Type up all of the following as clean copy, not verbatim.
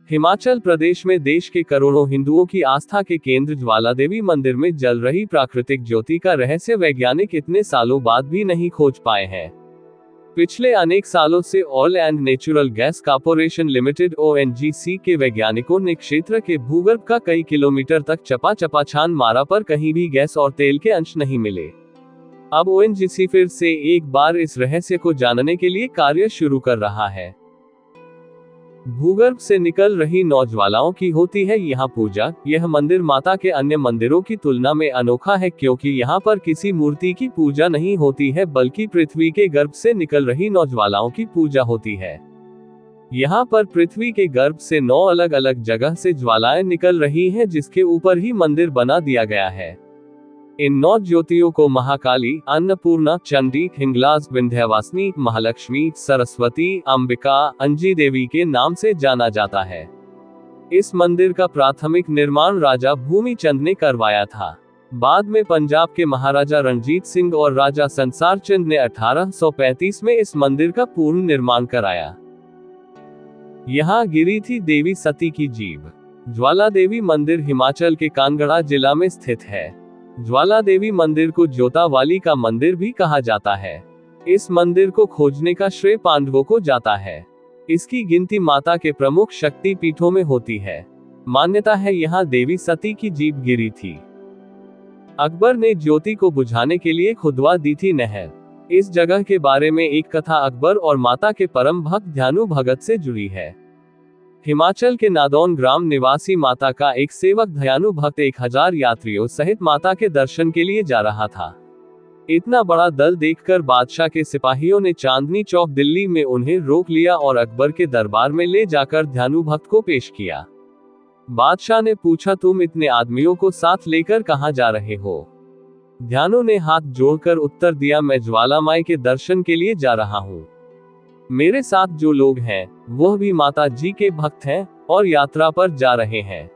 हिमाचल प्रदेश में देश के करोड़ों हिंदुओं की आस्था के केंद्र ज्वाला देवी मंदिर में जल रही प्राकृतिक ज्योति का रहस्य वैज्ञानिक इतने सालों बाद भी नहीं खोज पाए हैं। पिछले अनेक सालों से oil and natural gas corporation limited ONGC के वैज्ञानिकों ने क्षेत्र के भूगर्भ का कई किलोमीटर तक चपा छान मारा, पर कहीं भी गैस और तेल के अंश नहीं मिले। अब ONGC फिर से एक बार इस रहस्य को जानने के लिए कार्य शुरू कर रहा है। भूगर्भ से निकल रही नौज्वालाओं की होती है यहाँ पूजा। यह मंदिर माता के अन्य मंदिरों की तुलना में अनोखा है, क्योंकि यहाँ पर किसी मूर्ति की पूजा नहीं होती है, बल्कि पृथ्वी के गर्भ से निकल रही नौज्वालाओं की पूजा होती है। यहाँ पर पृथ्वी के गर्भ से 9 अलग अलग जगह से ज्वालाएं निकल रही हैं, जिसके ऊपर ही मंदिर बना दिया गया है। इन 9 ज्योतियों को महाकाली, अन्नपूर्णा, चंडी, हिंगलाज, विंध्यवासिनी, महालक्ष्मी, सरस्वती, अंबिका, अंजी देवी के नाम से जाना जाता है। इस मंदिर का प्राथमिक निर्माण राजा भूमिचंद ने करवाया था। बाद में पंजाब के महाराजा रणजीत सिंह और राजा संसार चंद ने 1835 में इस मंदिर का पूर्ण निर्माण कराया। यहाँ गिरी थी देवी सती की जीभ। ज्वाला देवी मंदिर हिमाचल के कांगड़ा जिला में स्थित है। ज्वाला देवी मंदिर को जोतावाली का मंदिर भी कहा जाता है। इस मंदिर को खोजने का श्रेय पांडवों को जाता है। इसकी गिनती माता के प्रमुख शक्ति पीठों में होती है। मान्यता है यहाँ देवी सती की जीभ गिरी थी। अकबर ने ज्योति को बुझाने के लिए खुदवा दी थी नहर। इस जगह के बारे में एक कथा अकबर और माता के परम भक्त ध्यानु भगत से जुड़ी है। हिमाचल के नादौन ग्राम निवासी माता का एक सेवक ध्यानु भक्त 1000 यात्रियों सहित माता के दर्शन के लिए जा रहा था। इतना बड़ा दल देखकर बादशाह के सिपाहियों ने चांदनी चौक दिल्ली में उन्हें रोक लिया और अकबर के दरबार में ले जाकर ध्यानु भक्त को पेश किया। बादशाह ने पूछा, तुम इतने आदमियों को साथ लेकर कहां जा रहे हो? ध्यानु ने हाथ जोड़कर उत्तर दिया, मैं ज्वाला माई के दर्शन के लिए जा रहा हूँ। मेरे साथ जो लोग हैं वह भी माता जी के भक्त हैं और यात्रा पर जा रहे हैं।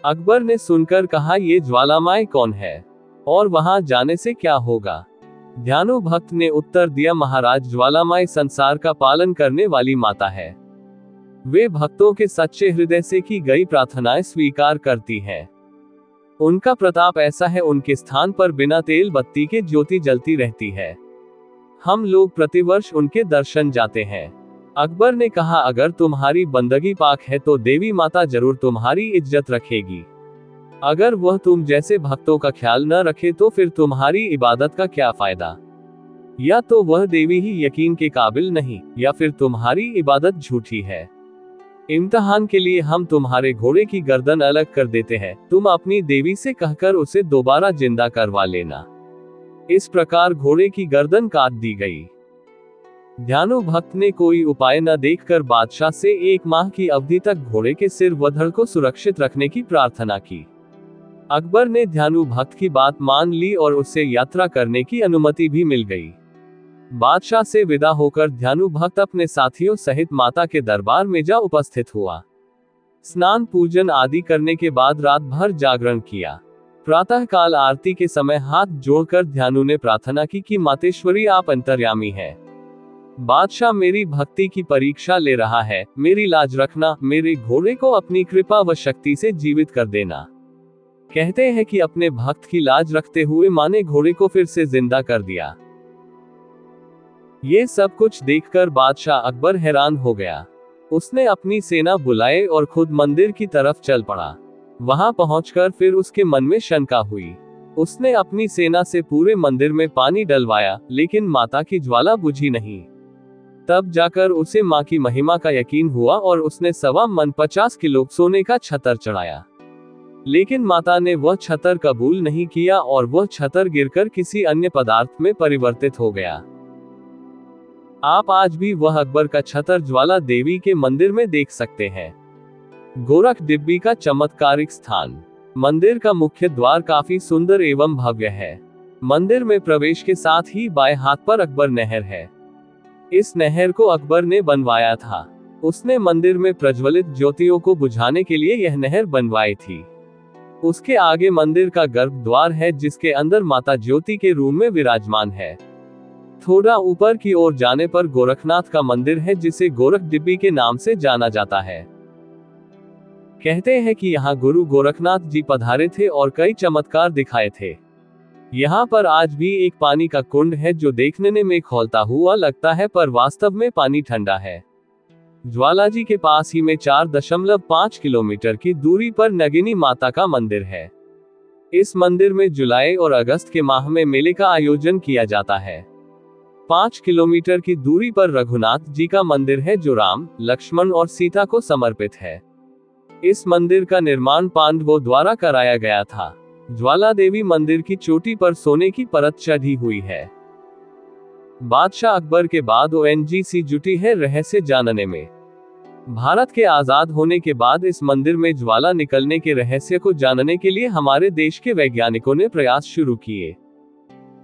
अकबर ने सुनकर कहा, ये ज्वाला माई कौन है और वहां जाने से क्या होगा? ध्यानु भक्त ने उत्तर दिया, महाराज, ज्वाला माई संसार का पालन करने वाली माता है। वे भक्तों के सच्चे हृदय से की गई प्रार्थनाएं स्वीकार करती हैं। उनका प्रताप ऐसा है, उनके स्थान पर बिना तेल बत्ती के ज्योति जलती रहती है। हम लोग प्रतिवर्ष उनके दर्शन जाते हैं। अकबर ने कहा, अगर तुम्हारी बंदगी पाक है तो देवी माता जरूर तुम्हारी इज्जत रखेगी। अगर वह तुम जैसे भक्तों का ख्याल न रखे तो फिर तुम्हारी इबादत का क्या फायदा? या तो वह देवी ही यकीन के काबिल नहीं, या फिर तुम्हारी इबादत झूठी है। इम्तिहान के लिए हम तुम्हारे घोड़े की गर्दन अलग कर देते हैं, तुम अपनी देवी से कहकर उसे दोबारा जिंदा करवा लेना। इस प्रकार घोड़े की गर्दन काट दी गई। ध्यानु भक्त ने कोई उपाय न देखकर बादशाह से 1 माह की अवधि तक घोड़े के सिर व धड़ को सुरक्षित रखने की प्रार्थना की। अकबर ने ध्यानु भक्त की बात मान ली और उससे यात्रा करने की अनुमति भी मिल गई। बादशाह से विदा होकर ध्यानु भक्त अपने साथियों सहित माता के दरबार में जा उपस्थित हुआ। स्नान पूजन आदि करने के बाद रात भर जागरण किया। प्रातः काल आरती के समय हाथ जोड़कर ध्यानु ने प्रार्थना की कि मातेश्वरी, आप अंतर्यामी हैं। बादशाह मेरी भक्ति की परीक्षा ले रहा है, मेरी लाज रखना, मेरे घोड़े को अपनी कृपा व शक्ति से जीवित कर देना। कहते हैं कि अपने भक्त की लाज रखते हुए मां ने घोड़े को फिर से जिंदा कर दिया। ये सब कुछ देखकर बादशाह अकबर हैरान हो गया। उसने अपनी सेना बुलाए और खुद मंदिर की तरफ चल पड़ा। वहां पहुंचकर फिर उसके मन में शंका हुई। उसने अपनी सेना से पूरे मंदिर में पानी डलवाया, लेकिन माता की ज्वाला बुझी नहीं। तब जाकर उसे मां की महिमा का यकीन हुआ और उसने 1.25 मन 50 किलो सोने का छतर चढ़ाया। लेकिन माता ने वह छतर कबूल नहीं किया और वह छतर गिरकर किसी अन्य पदार्थ में परिवर्तित हो गया। आप आज भी वह अकबर का छतर ज्वाला देवी के मंदिर में देख सकते हैं। गोरख डिब्बी का चमत्कारिक स्थान। मंदिर का मुख्य द्वार काफी सुंदर एवं भव्य है। मंदिर में प्रवेश के साथ ही बाएं हाथ पर अकबर नहर है। इस नहर को अकबर ने बनवाया था। उसने मंदिर में प्रज्वलित ज्योतियों को बुझाने के लिए यह नहर बनवाई थी। उसके आगे मंदिर का गर्भ द्वार है, जिसके अंदर माता ज्योति के रूप में विराजमान है। थोड़ा ऊपर की ओर जाने पर गोरखनाथ का मंदिर है, जिसे गोरख डिब्बी के नाम से जाना जाता है। कहते हैं कि यहाँ गुरु गोरखनाथ जी पधारे थे और कई चमत्कार दिखाए थे। यहाँ पर आज भी एक पानी का कुंड है जो देखने में खौलता हुआ लगता है पर वास्तव में पानी ठंडा है। ज्वालाजी के पास ही में 4.5 किलोमीटर की दूरी पर नगिनी माता का मंदिर है। इस मंदिर में जुलाई और अगस्त के माह में मेले का आयोजन किया जाता है। 5 किलोमीटर की दूरी पर रघुनाथ जी का मंदिर है जो राम, लक्ष्मण और सीता को समर्पित है। इस मंदिर का निर्माण पांडवों द्वारा कराया गया था। ज्वाला देवी मंदिर की चोटी पर सोने की परत चढ़ी हुई है। बादशाह अकबर के बाद ONGC जुटी है रहस्य जानने में। भारत के आजाद होने के बाद इस मंदिर में ज्वाला निकलने के रहस्य को जानने के लिए हमारे देश के वैज्ञानिकों ने प्रयास शुरू किए।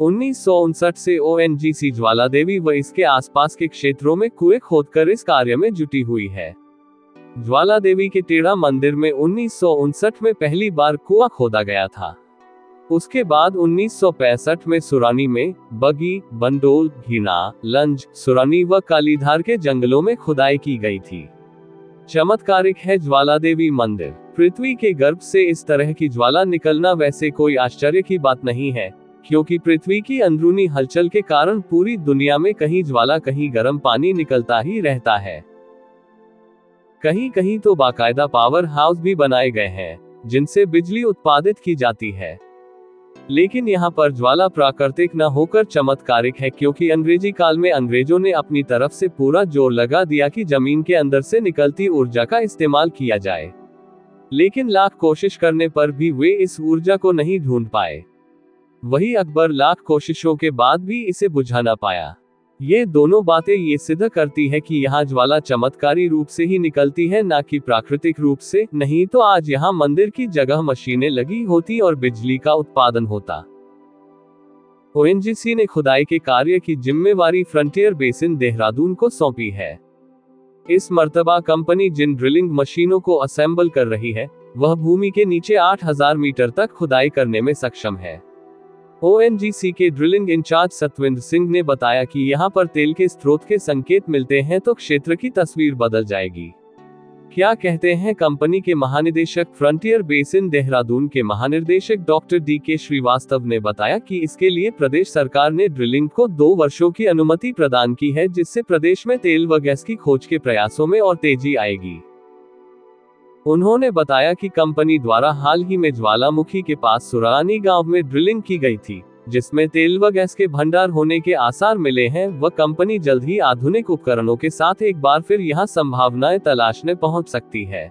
1959 से ONGC ज्वाला देवी व इसके आसपास के क्षेत्रों में कुएं खोदकर इस कार्य में जुटी हुई है। ज्वाला देवी के टेढ़ा मंदिर में 1959 में पहली बार कुआं खोदा गया था। उसके बाद 1965 में सुरानी में, बगी, बंडोल, घीना, लंज, सुरानी व कालीधार के जंगलों में खुदाई की गई थी। चमत्कारिक है ज्वाला देवी मंदिर। पृथ्वी के गर्भ से इस तरह की ज्वाला निकलना वैसे कोई आश्चर्य की बात नहीं है, क्योंकि पृथ्वी की अंदरूनी हलचल के कारण पूरी दुनिया में कहीं ज्वाला कहीं गर्म पानी निकलता ही रहता है। कहीं कहीं तो बाकायदा पावर हाउस भी बनाए गए हैं, जिनसे बिजली उत्पादित की जाती है। लेकिन यहाँ पर ज्वाला प्राकृतिक न होकर चमत्कारिक है, क्योंकि अंग्रेजी काल में अंग्रेजों ने अपनी तरफ से पूरा जोर लगा दिया कि जमीन के अंदर से निकलती ऊर्जा का इस्तेमाल किया जाए। लेकिन लाख कोशिश करने पर भी वे इस ऊर्जा को नहीं ढूंढ पाए। वही अकबर लाख कोशिशों के बाद भी इसे बुझा न पाया। ये दोनों बातें ये सिद्ध करती है कि यहाँ ज्वाला चमत्कारी रूप से ही निकलती है, ना कि प्राकृतिक रूप से। नहीं तो आज यहाँ मंदिर की जगह मशीनें लगी होती और बिजली का उत्पादन होता। ONGC ने खुदाई के कार्य की जिम्मेवारी फ्रंटियर बेसिन देहरादून को सौंपी है। इस मर्तबा कंपनी जिन ड्रिलिंग मशीनों को असेंबल कर रही है, वह भूमि के नीचे 8000 मीटर तक खुदाई करने में सक्षम है। ONGC के ड्रिलिंग इंचार्ज सतविंद्र सिंह ने बताया कि यहाँ पर तेल के स्रोत के संकेत मिलते हैं तो क्षेत्र की तस्वीर बदल जाएगी। क्या कहते हैं कंपनी के महानिदेशक? फ्रंटियर बेसिन देहरादून के महानिर्देशक डॉक्टर DK श्रीवास्तव ने बताया कि इसके लिए प्रदेश सरकार ने ड्रिलिंग को 2 वर्षों की अनुमति प्रदान की है, जिससे प्रदेश में तेल व गैस की खोज के प्रयासों में और तेजी आएगी। उन्होंने बताया कि कंपनी द्वारा हाल ही में ज्वालामुखी के पास सुरानी गांव में ड्रिलिंग की गई थी, जिसमें तेल व गैस के भंडार होने के आसार मिले हैं व कंपनी जल्द ही आधुनिक उपकरणों के साथ एक बार फिर यहां संभावनाएं तलाशने पहुंच सकती है।